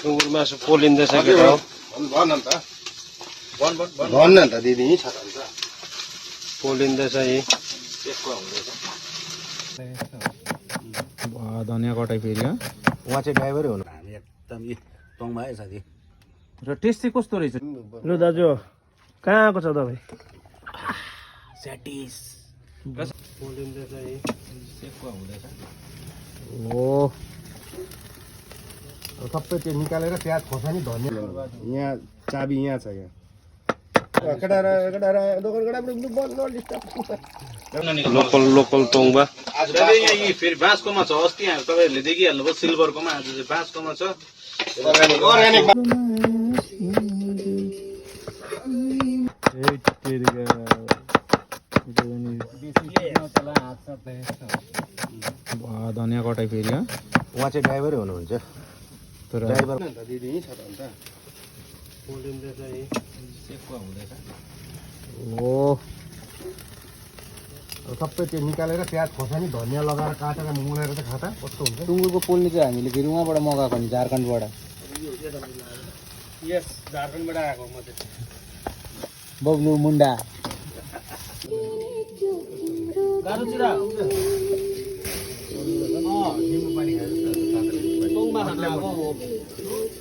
सुँगुर मासु पोलिँदैछ केटा हो भन्न त दिदी छ त अन्त पोलिँदैछ यी धनियाँ कटाइ फेरि उहाँ चाहिँ ड्राइभरै हुनु हामी एकदम तङमा है साथी र टेस्ट चाहिँ कस्तो रहेछ लु दाजु कहाँ आएको छ तपाईँ स्याटिस पोलिँदैछ यी ओ सबै त्यो निकालेर प्याज खोर्सानी धनियाँ यहाँ चाबी यहाँ छ यहाँ लोकल तोङबा यही फेरि बाँसकोमा छ अस्ति तपाईँहरूले देखिहाल्नुभयो सिल्भरकोमा आज चाहिँ बाँसकोमा छ धनियाँ कटाइ फेरि उहाँ चाहिँ ड्राइभरै हुनुहुन्छ तर ड्राइभर दिदी छ त अन्त पोलिँदैछ यी ओ सबै त्यो निकालेर प्याज खोर्सानी धनियाँ लगाएर काटेर मोलेर चाहिँ खाता कस्तो हुन्छ सुँगुरको पोल्ने चाहिँ हामीले फेरि उहाँबाट मगाएको नि झारखण्डबाट यस झारखण्डबाट आएको म चाहिँ बब्लु मुन्डा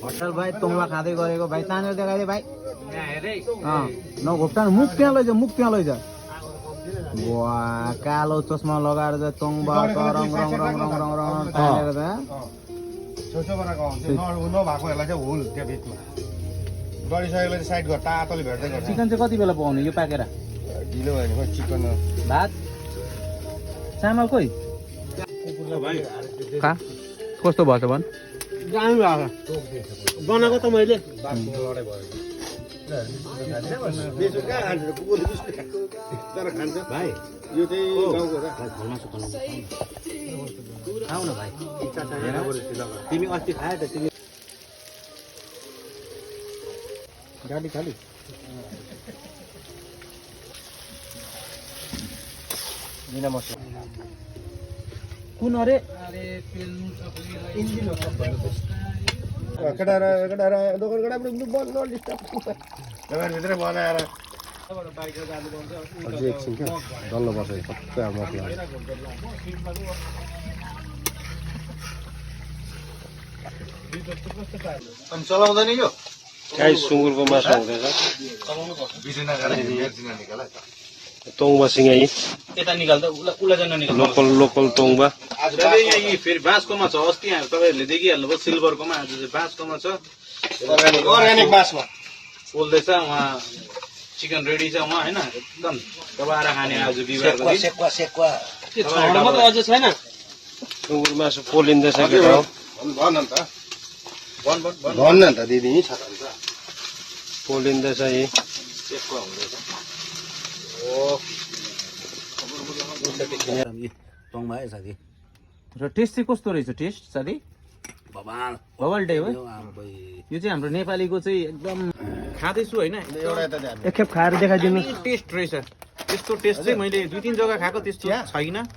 होटल भाइ तोङमा खाँदै गरेको भाइ तानेर देखाइदिए भाइ नघोप्टा मुख त्यहाँ लैजा वाह कालो चस्मा लगाएर चाहिँ तोङबाट रङ रङ रङ रङ रङ रङ तानेर छेउछेउबाट नभएकोहरूलाई चाहिँ हुल त्यो बिचमा गरिसकेको चाहिँ साइड गरेर तातोले भेट्दै गर्छ चिकन चाहिँ कति बेला पकाउने यो पाकेर ढिलो भयो भने चिकन भात चामल खोइ खा कस्तो भएछ भन् बनाएको त मैले तर खान्छ भाइ यो चाहिँ गाउँको खाऊ न भाइ तिमी अस्ति खायो त तिमी गाडी खाली बिना मसला कुन अरे दोकानभित्रै बनाएर अझै एकछिन क्या डल्लो पर्छ सबै अब मसला चलाउँदैन यो गाई सुँगुरको मासु हुँदैछ तोङबा सिँगाई यता निकाल्दा उसलाई जान निकाल्नु लोकल तोङबा यही फेरि बाँसकोमा छ अस्ति तपाईँहरूले देखिहाल्नुभयो सिल्भरकोमा आज चाहिँ बाँसकोमा छ अर्ग्यानिक बासमा पोल्दैछ उहाँ चिकन रेडी छ उहाँ होइन एकदम दबाएर खाने आज बिहिबारको दिन अझ छैन सुँगुर मासु पोलिँदैछ केटा हो भन्न त दिदी छ त अन्त पोलिँदैछ यी तङमा है साथी र टेस्ट चाहिँ कस्तो रहेछ टेस्ट साथी बबाल डे हो यो चाहिँ हाम्रो नेपालीको चाहिँ एकदम खाँदैछु होइन एकखेप खाएर देखाइदिनु टेस्ट रहेछ त्यस्तो टेस्ट चाहिँ मैले 2-3 जग्गा खाएको त्यस्तो छैन